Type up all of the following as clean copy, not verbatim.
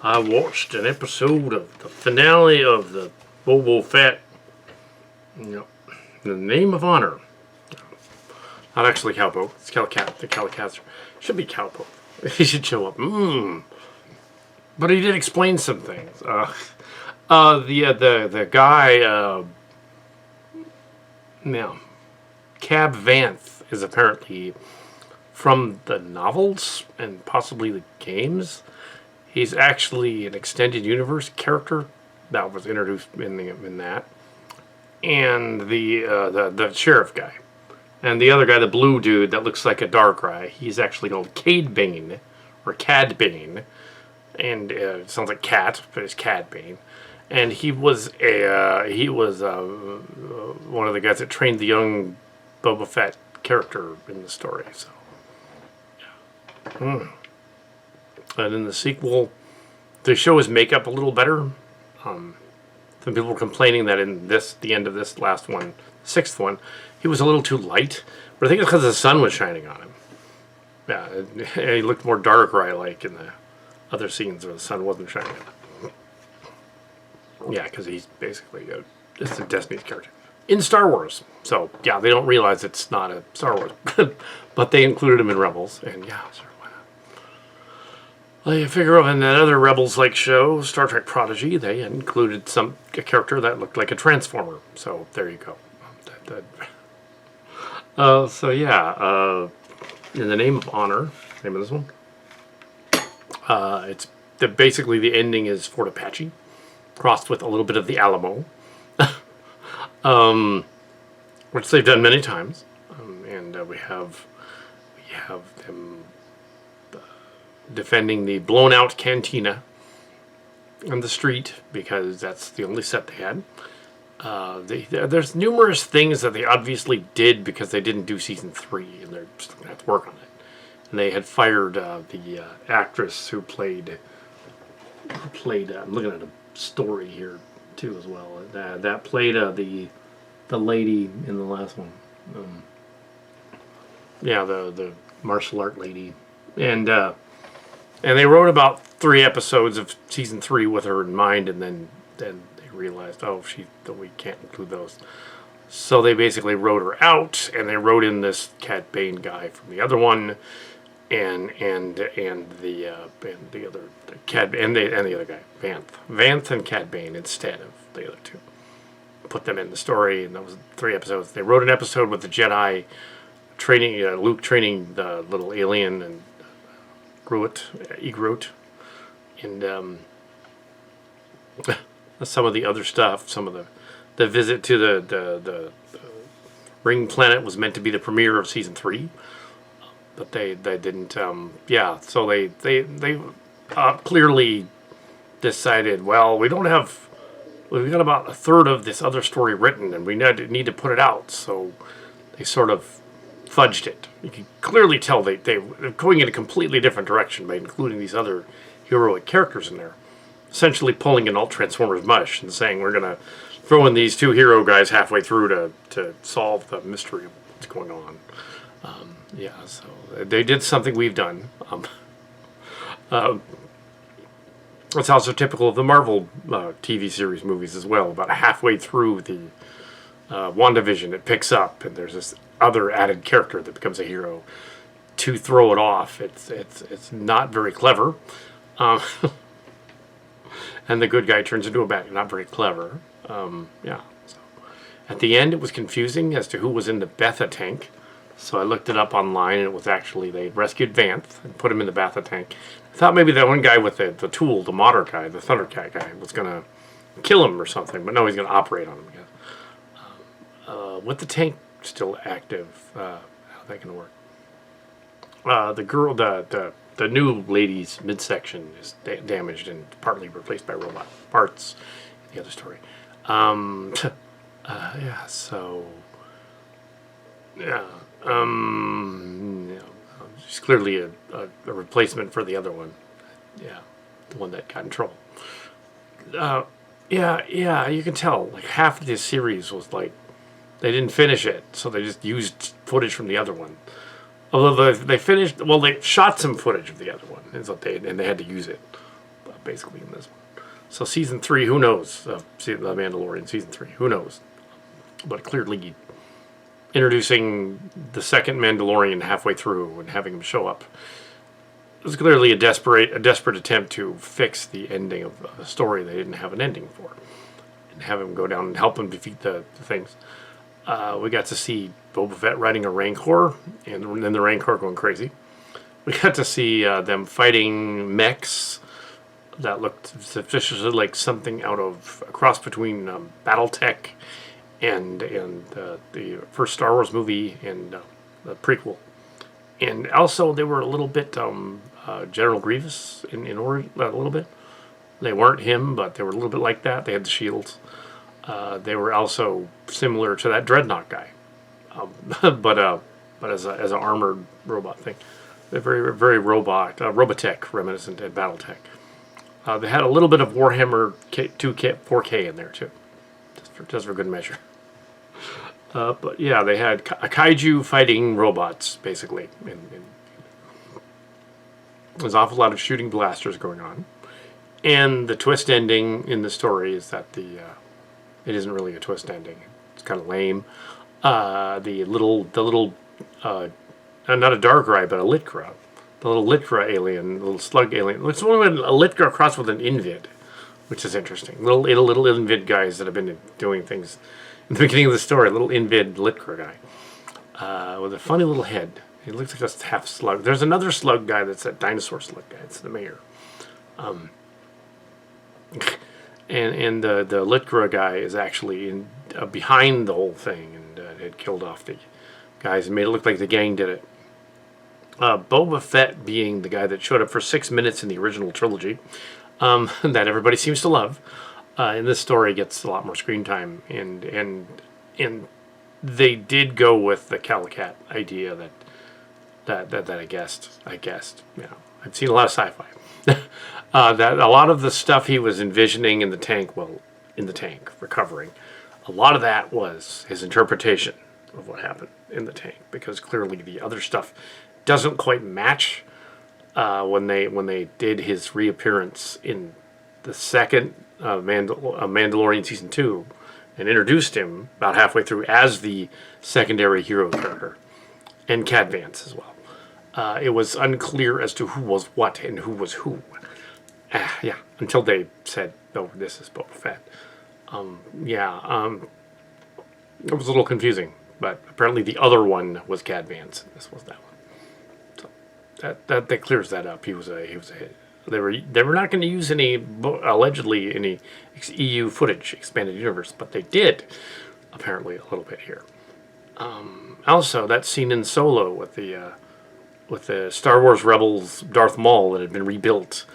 I watched an episode of the finale of the Boba Fett, The Name of Honor. Not actually Cowboat. It's Kal Kat. The Kal Kat should be Cowboat. He should show up. But he did explain some things. The guy, Cab Vanth is apparently from the novels and possibly the games. He's actually an extended universe character that was introduced in that, and the sheriff guy, and the other guy, the blue dude that looks like a Darkrai. He's actually called Cad Bane, or Cad Bane, and it sounds like cat, but it's Cad Bane. And he was one of the guys that trained the young Boba Fett character in the story. So, yeah. And in the sequel, they show his makeup a little better. Some people were complaining that in the end of this last one, sixth one, he was a little too light. But I think it's because the sun was shining on him. Yeah, he looked more Darkrai-like in the other scenes where the sun wasn't shining on him. Yeah, because he's basically just a Destiny's character in Star Wars. So, yeah, they don't realize it's not a Star Wars. But they included him in Rebels. And, yeah, sure, why not? Well, you figure in that other Rebels-like show, Star Trek Prodigy, they included a character that looked like a Transformer. So, there you go. In the Name of Honor, name of this one, basically the ending is Fort Apache, crossed with a little bit of the Alamo, which they've done many times, and we have them defending the blown out cantina on the street because that's the only set they had. There's numerous things that they obviously did because they didn't do season 3, and they're still gonna have to work on it. And they had fired the actress who played. I'm looking at a story here too as well. That played the lady in the last one. The martial art lady, and they wrote about 3 episodes of season 3 with her in mind, and then they realized, we can't include those. So they basically wrote her out, and they wrote in this Cad Bane guy from the other one, and the other guy, Vanth and Cad Bane instead of the other two. Put them in the story, and that was 3 episodes. They wrote an episode with the Jedi training Luke training the little alien and Groot, and some of the other stuff. Some of the visit to the Ring Planet was meant to be the premiere of season 3, but they didn't. So they clearly decided, well, we've got about a third of this other story written, and we need to put it out. So they sort of fudged it. You can clearly tell they're going in a completely different direction by including these other heroic characters in there. Essentially pulling an alt Transformers mush and saying we're going to throw in these 2 hero guys halfway through to solve the mystery of what's going on. So they did something we've done. It's also typical of the Marvel TV series movies as well. About halfway through the WandaVision, it picks up, and there's this other added character that becomes a hero to throw it off. It's not very clever. And the good guy turns into a bad guy. Not very clever. So at the end, it was confusing as to who was in the Betha tank. So I looked it up online, and it was actually they rescued Vanth and put him in the Betha tank. I thought maybe that one guy with the tool, the modder guy, the Thundercat guy, was going to kill him or something. But no, he's going to operate on him again. With the tank still active, how's that going to work? The girl, the new lady's midsection is damaged and partly replaced by robot parts in the other story. She's clearly a replacement for the other one. Yeah, the one that got in trouble. You can tell. Like half of this series was like they didn't finish it, so they just used footage from the other one. Although they shot some footage of the other one, and they had to use it. basically in this one. So season 3, who knows? The Mandalorian season 3, who knows? But clearly, introducing the second Mandalorian halfway through and having him show up was clearly a desperate attempt to fix the ending of a story they didn't have an ending for, and have him go down and help him defeat the things. We got to see Boba Fett riding a Rancor, and then the Rancor going crazy. We got to see them fighting mechs that looked suspiciously like something out of a cross between BattleTech and the first Star Wars movie and the prequel. And also they were a little bit General Grievous in origin, a little bit. They weren't him, but they were a little bit like that. They had the shields. They were also similar to that Dreadnought guy, but as an armored robot thing. They're very Robotech reminiscent and BattleTech. They had a little bit of Warhammer 4K in there too, just for good measure. But yeah, they had a kaiju fighting robots basically. There's an awful lot of shooting blasters going on, and the twist ending in the story is that it isn't really a twist ending. It's kind of lame. The little not a Darkrai, but a Litkra. The little Litkra alien, little slug alien. It's one of a Litkra crossed with an Invid, which is interesting. Little Invid guys that have been doing things in the beginning of the story. Little Invid Litkra guy with a funny little head. He looks like a half slug. There's another slug guy that's that dinosaur slug guy. It's the mayor. And the Litkra guy is actually behind the whole thing and had killed off the guys and made it look like the gang did it. Boba Fett being the guy that showed up for 6 minutes in the original trilogy, that everybody seems to love, in this story gets a lot more screen time, and they did go with the Kal Kat idea that I guessed. You know, I've seen a lot of sci-fi. That a lot of the stuff he was envisioning in the tank, recovering, a lot of that was his interpretation of what happened in the tank, because clearly the other stuff doesn't quite match when they did his reappearance in the second Mandalorian season 2 and introduced him about halfway through as the secondary hero character, and Cad Vance as well. It was unclear as to who was what and who was who. Until they said, "Oh, this is Boba Fett." It was a little confusing, but apparently the other one was Cad Vance, and this was that one. So that clears that up. He was a hit. They were not going to use allegedly any EU footage, expanded universe, but they did apparently a little bit here. Also, that scene in Solo with the Star Wars Rebels Darth Maul that had been rebuilt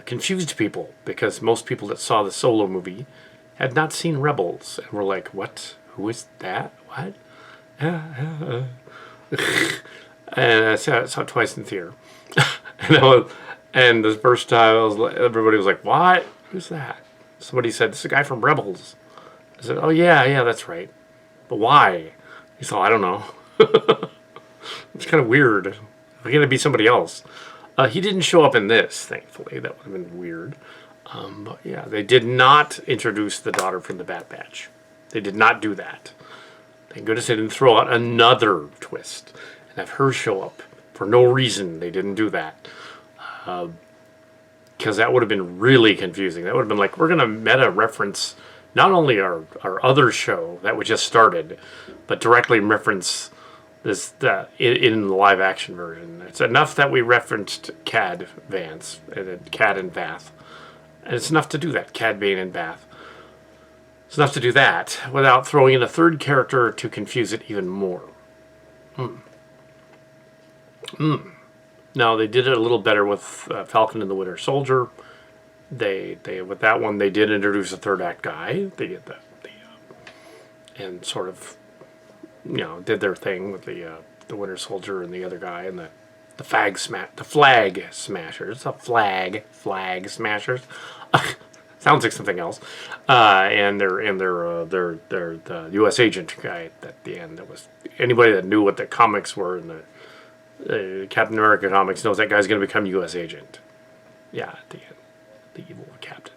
confused people, because most people that saw the Solo movie had not seen Rebels and were like, "What? Who is that? What?" And I saw it twice in theater. And the first time, everybody was like, "What? Who's that?" Somebody said, "This is a guy from Rebels." I said, "Oh yeah, that's right. But why?" He said, "I don't know." It's kind of weird. It's going to be somebody else. He didn't show up in this, thankfully. That would have been weird. But yeah, they did not introduce the daughter from the Bad Batch. They did not do that. Thank goodness they didn't throw out another twist and have her show up for no reason. They didn't do that. Because that would have been really confusing. That would have been like, we're going to meta reference not only our other show that we just started, but directly reference this in the live action version. It's enough that we referenced Cad Vance, Cad and Bath. And it's enough to do that, Cad Bane and Bath. It's enough to do that without throwing in a third character to confuse it even more. Now, they did it a little better with Falcon and the Winter Soldier. They with that one, they did introduce a third act guy. They did and sort of, did their thing with the Winter Soldier and the other guy and the flag smashers. Flag smashers. Sounds like something else. And the U.S. agent guy at the end. That was anybody that knew what the comics were in the Captain America comics knows that guy's going to become U.S. agent. Yeah, at the end. the evil captain.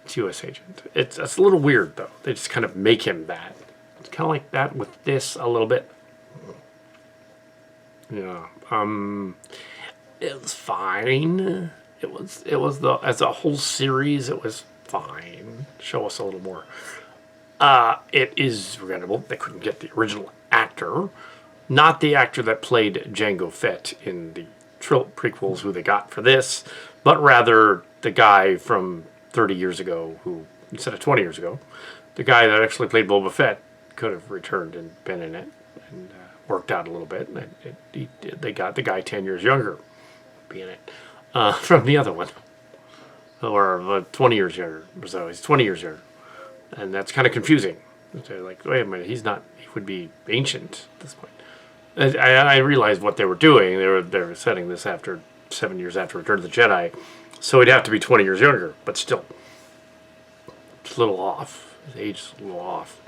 It's U.S. agent. It's a little weird, though. They just kind of make him that. It's kind of like that with this a little bit. Yeah. It was fine. It was the as a whole series. It was fine. Show us a little more. It is regrettable they couldn't get the original actor, not the actor that played Jango Fett in the prequels, who they got for this, but rather the guy from 30 years ago, who instead of 20 years ago, the guy that actually played Boba Fett could have returned and been in it, and worked out a little bit. And they got the guy 10 years younger being it from the other one, or 20 years younger. So he's 20 years younger. And that's kind of confusing. They're like, wait a minute, he would be ancient at this point. I realized what they were doing. They were setting this after 7 years after Return of the Jedi, so he'd have to be 20 years younger. But still, it's a little off. His age is a little off.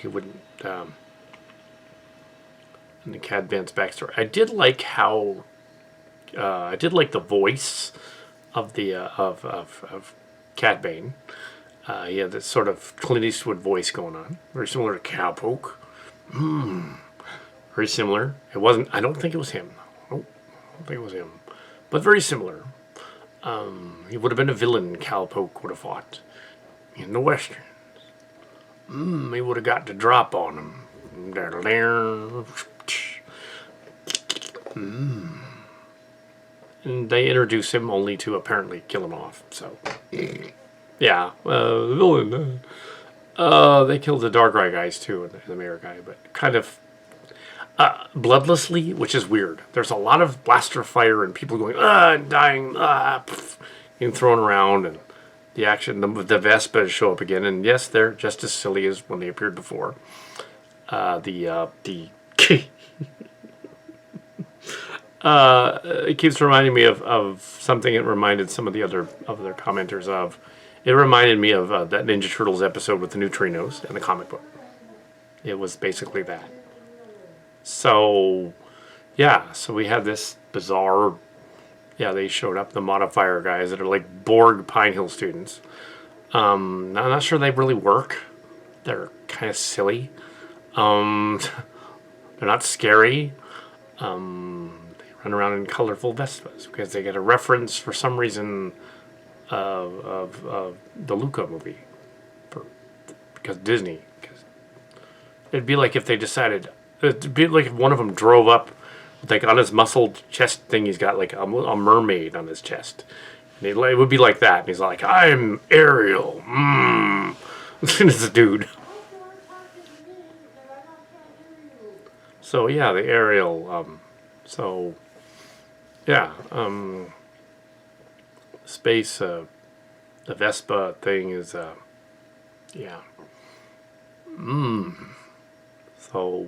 He wouldn't. In the Cad Vance's backstory, I did like how. I did like the voice of the of Cad Bane. He had this sort of Clint Eastwood voice going on, very similar to Cowpoke. Very similar. It wasn't. I don't think it was him. Nope, I don't think it was him, but very similar. He would have been a villain. Cowpoke would have fought in the westerns. He would have got the drop on him. And they introduce him only to apparently kill him off. So. Yeah, the villain. They killed the Darkrai guys too, and the Mayor guy, but kind of bloodlessly, which is weird. There's a lot of blaster fire and people going and dying, being thrown around, and the action. The Vespas show up again, and yes, they're just as silly as when they appeared before. It keeps reminding me of something. It reminded some of the other commenters of. It reminded me of that Ninja Turtles episode with the neutrinos in the comic book. It was basically that. So, yeah. So we had this bizarre... Yeah, they showed up, the modifier guys that are like Borg Pine Hill students. I'm not sure they really work. They're kind of silly. They're not scary. They run around in colorful Vespas because they get a reference for some reason... Of the Luca movie, because Disney. Cause it'd be like if they decided. It'd be like if one of them drove up, like on his muscled chest thing. He's got like a mermaid on his chest. And it would be like that. And he's like, "I'm Ariel." It's a dude. So yeah, the Ariel. So yeah. Space, the Vespa thing is, yeah. So,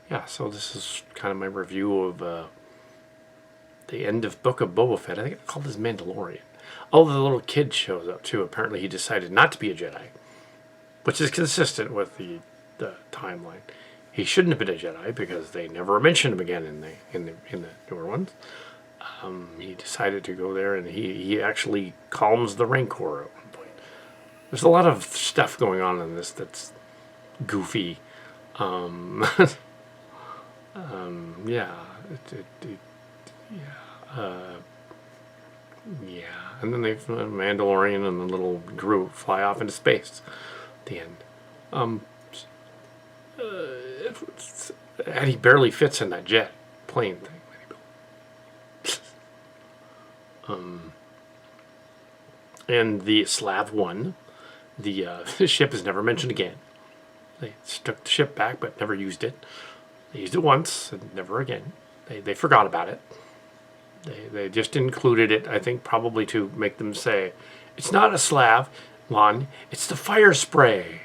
yeah, so this is kind of my review of the end of Book of Boba Fett. I think it's called this Mandalorian. Oh, the little kid shows up too. Apparently he decided not to be a Jedi, which is consistent with the timeline. He shouldn't have been a Jedi because they never mentioned him again in the newer ones. He decided to go there, and he actually calms the Rancor at one point. There's a lot of stuff going on in this that's goofy. Yeah, yeah. And then they Mandalorian and the little Groot fly off into space at the end. And he barely fits in that jet plane thing. And the Slav 1, the ship is never mentioned again. They took the ship back, but never used it. They used it once, and never again. They forgot about it. They just included it, I think, probably to make them say, it's not a Slav 1, it's the fire spray.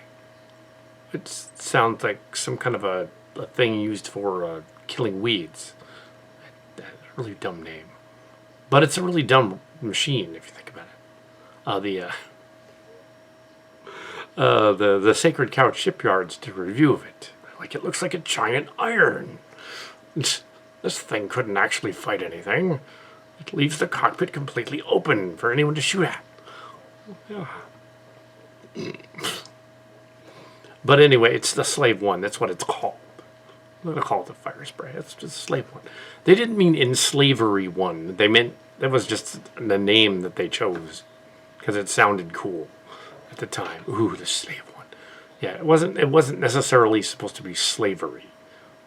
It sounds like some kind of a thing used for killing weeds. A really dumb name. But it's a really dumb machine, if you think about it. The Sacred Couch Shipyards did a review of it. Like, it looks like a giant iron. This thing couldn't actually fight anything. It leaves the cockpit completely open for anyone to shoot at. Yeah. But anyway, it's the Slave One. That's what it's called. I'm going to call it the fire spray. It's just Slave One. They didn't mean in slavery one. They meant that was just the name that they chose because it sounded cool at the time. Ooh, the Slave One. Yeah, it wasn't necessarily supposed to be slavery.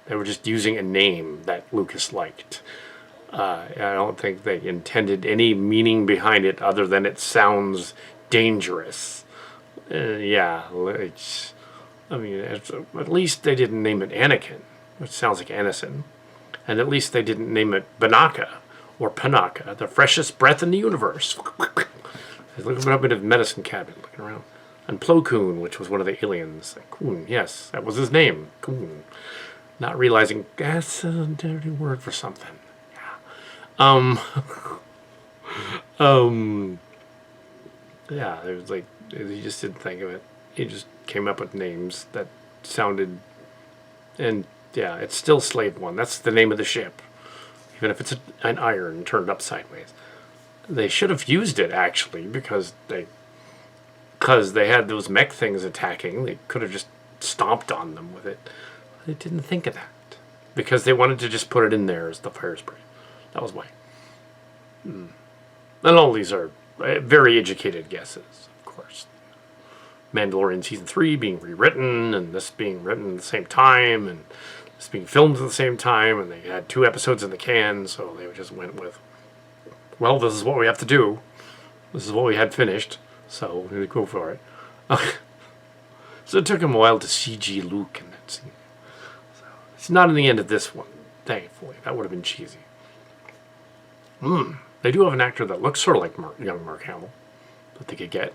They were just using a name that Lucas liked. I don't think they intended any meaning behind it other than it sounds dangerous. Yeah, I mean, at least they didn't name it Anakin, which sounds like Anison. And at least they didn't name it Banaka or Panaka, the freshest breath in the universe. He's looking up in his medicine cabinet, looking around. And Plo Koon, which was one of the aliens. Koon, yes, that was his name, Koon. Not realizing that's a dirty word for something. Yeah. Yeah, it was like, he just didn't think of it. He just came up with names that sounded, and yeah, it's still Slave One. That's the name of the ship, even if it's an iron turned up sideways. They should have used it actually because they had those mech things attacking. They could have just stomped on them with it. They didn't think of that because they wanted to just put it in there as the fire spray. That was why. And all these are very educated guesses, of course. Mandalorian Season 3 being rewritten, and this being written at the same time, and this being filmed at the same time, and they had 2 episodes in the can, so they just went with, well, this is what we have to do. This is what we had finished, so we're going to go for it. So it took him a while to CG Luke in that scene. So it's not in the end of this one, thankfully. That would have been cheesy. They do have an actor that looks sort of like young Mark Hamill that they could get.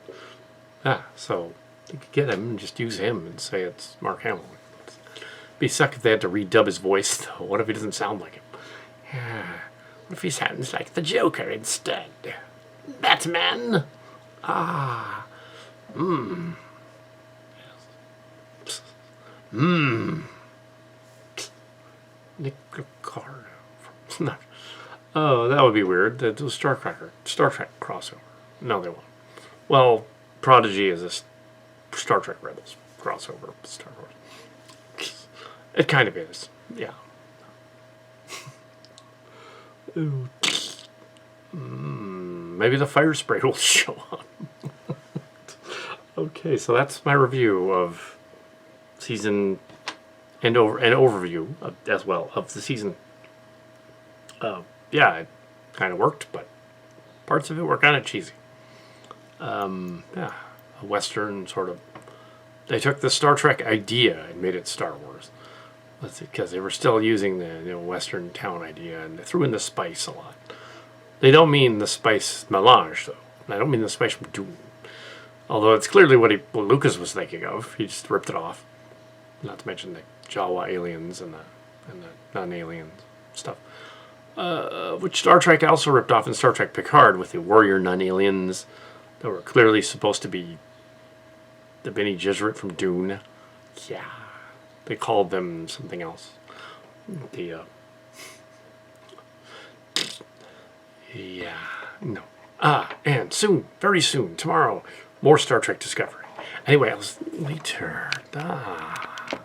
So they could get him and just use him and say it's Mark Hamill. It'd be suck if they had to redub his voice, though. What if he doesn't sound like him? What if he sounds like the Joker instead? Batman? Nick Ricardo. Oh, that would be weird. That was Star Trek crossover. No, they won't. Well, Prodigy is a Star Trek Rebels crossover with Star Wars. It kind of is, yeah. Maybe the fire spray will show up. Okay, so that's my review of season and overview as well of the season. Yeah, it kind of worked, but parts of it were kind of cheesy. Yeah, a Western sort of. They took the Star Trek idea and made it Star Wars. Because they were still using the Western town idea, and they threw in the spice a lot. They don't mean the spice melange, though. I don't mean the spice from Dune. Although it's clearly what Lucas was thinking of. He just ripped it off. Not to mention the Jawa aliens and the non-alien stuff. Which Star Trek also ripped off in Star Trek Picard with the warrior non-aliens that were clearly supposed to be the Bene Gesserit from Dune. Yeah. They called them something else. Yeah, no. And soon, very soon, tomorrow, more Star Trek Discovery. Anyway, I'll later.